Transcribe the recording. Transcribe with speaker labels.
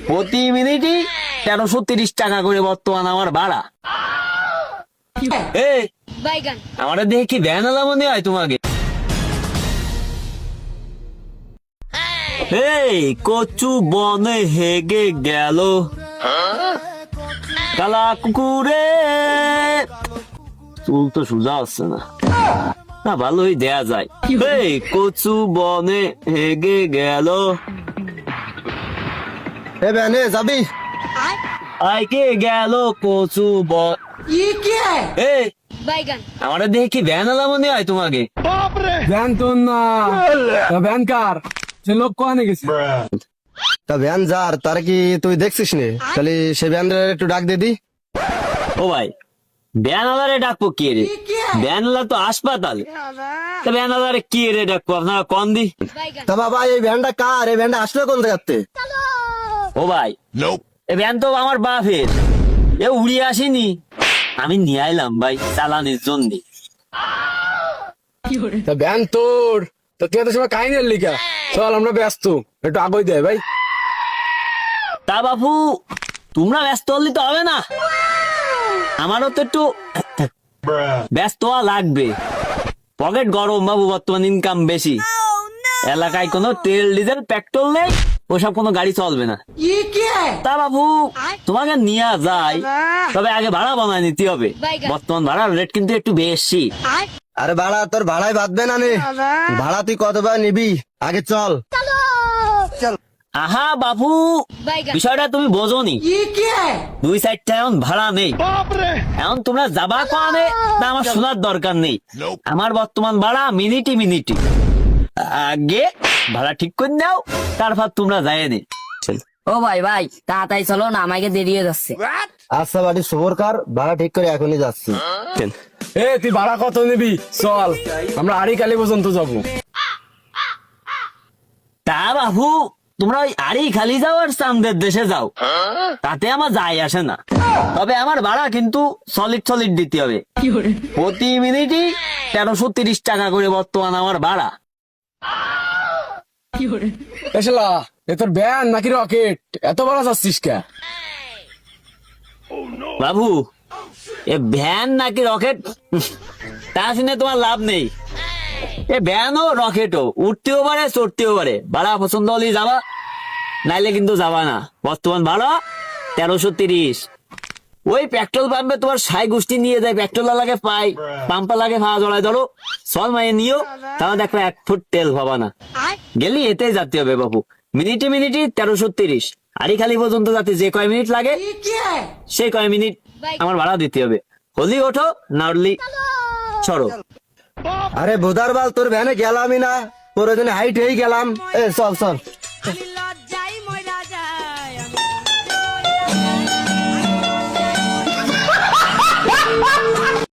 Speaker 1: প্রতি মিনিটই 1330 টাকা করে বর্তমান আমার ভাড়া। এই
Speaker 2: বাইগান
Speaker 1: আমার দেখে কি ভ্যান আলা মনে হয় তোমাকে? এই কচু বনে হেগে গেল কালা কুকুরে, চুল তো সোজা হচ্ছে না, না ভালোই দেয়া যায়। এই কচু বনে হেগে গেল,
Speaker 3: এ ভ্যানে যাবি?
Speaker 1: আইকে গেল কচু বন। এই
Speaker 2: বাইগান
Speaker 1: আমার দেখে কি ভ্যান আলা মনে হয় তোমাকে?
Speaker 4: ভ্যান তো না, ভ্যান কার? সে লোক কোয়ানে গেছে?
Speaker 3: তা ভ্যান যার, তার কি তুই দেখছিস নে? তাহলে সে ভ্যানটা একটু ডাক দে দি।
Speaker 1: ও ভাই, ভ্যান আলারে ডাকবো কে রে? ভ্যান আলা তো হাসপাতাল, তা ভ্যান আলারে কি রে ডাকবো আপনারা কন দি।
Speaker 2: বাইগান
Speaker 3: তা বাবা এই ভ্যানটা কার? এই ভ্যানটা আসলে কোন জায়গাতে?
Speaker 1: ও ভাই, এ ভ্যান তো আমার বাপের, এ উড়িয়ে আসেনি, আমি নিয়ে আইলাম ভাই চালানির জন্য।
Speaker 4: তা ভ্যান তোর, তো তুই এত সময় কাহিনী লিখা? চল আমরা ব্যস্ত, একটু আগই দেয় ভাই।
Speaker 1: তা বাপু তোমরা ব্যস্ত হলে তো হবে না, আমারও তো একটু ব্যস্ত হওয়া লাগবে। পকেট গরম বাবু, বর্তমান ইনকাম বেশি, এলাকায় কোনো তেল ডিজেল পেট্রোল নেই, ওসব কোনো গাড়ি চলবে না। তা বাবু তোমাকে নিয়ে যায়, তবে আগে ভাড়া বানায় নিতে হবে, বর্তমান ভাড়ার রেট কিন্তু একটু বেশি।
Speaker 3: আরে ভাড়া তোর ভাড়াই বাঁধবে না নে, ভাড়া তুই কতবার নিবি আগে চল।
Speaker 1: আহা বাবু,
Speaker 2: বাইগান
Speaker 1: বিষয়টা তুমি বোঝোনি, 2 সাইডটা এখন ভাড়া নেই, এখন তোমরা যাবা কানে তা আমার শোনার দরকার নেই। আমার বর্তমান ভাড়া মিনিটি মিনিটি, আগে ভাড়া ঠিক করে নাও, তারপর তোমরা যায় নে।
Speaker 5: ও ভাই ভাই তাড়াতাড়ি চলো না, আমাকে দেরি হয়ে যাচ্ছে।
Speaker 3: আচ্ছা বাড়ি সবর কার, ভাড়া ঠিক করে এখনই যাচ্ছি।
Speaker 4: এ তুই ভাড়া কত নিবি? চল আমরা আড়িকালি পর্যন্ত যাবো।
Speaker 1: তা বাবু তোমরা ওই আড়ি খালি যাও আর চান্দের দেশে যাও, তাতে আমার যায় আসে না, তবে আমার ভাড়া কিন্তু সলিড সলিড দিতে হবে। প্রতি মিনিটই 1330 টাকা করে বর্তমান আমার ভাড়া।
Speaker 4: এসলা এ তোর ভ্যান নাকি রকেট? এত বড় যাচ্ছিস কে?
Speaker 1: বাবু এ ভ্যান নাকি রকেট তা শুনে তোমার লাভ নেই, এ ভ্যানও রকেটও উঠতেও পারে চড়তেও পারে, ভাড়া পছন্দ হলেই যাবা, নাইলে কিন্তু যাবা না। বর্তমান ভাড়া 1330। ওই পেট্রোল পাম্পে তোমার সাই গোষ্ঠী নিয়ে যায়, পেট্রোল লাগে পাই, পাম্পা লাগে ভাড়া জড়ায় ধরো, সল মাইয়ে নিও, তাহলে দেখো 1 ফুট তেল পাবা না, গেলি এতেই যেতে হবে বাবু। মিনিটে মিনিটে 1330, আড়ি খালি পর্যন্ত যাতে যে কয় মিনিট লাগে সেই কয় মিনিট আমার ভাড়া দিতে হবে। হলি ওঠো, না উঠলি সরো।
Speaker 3: আরে বোধার বাল, তোর ভ্যানে গেলামই না, তোর ওই হাইট হয়ে গেলাম। এ চল চল।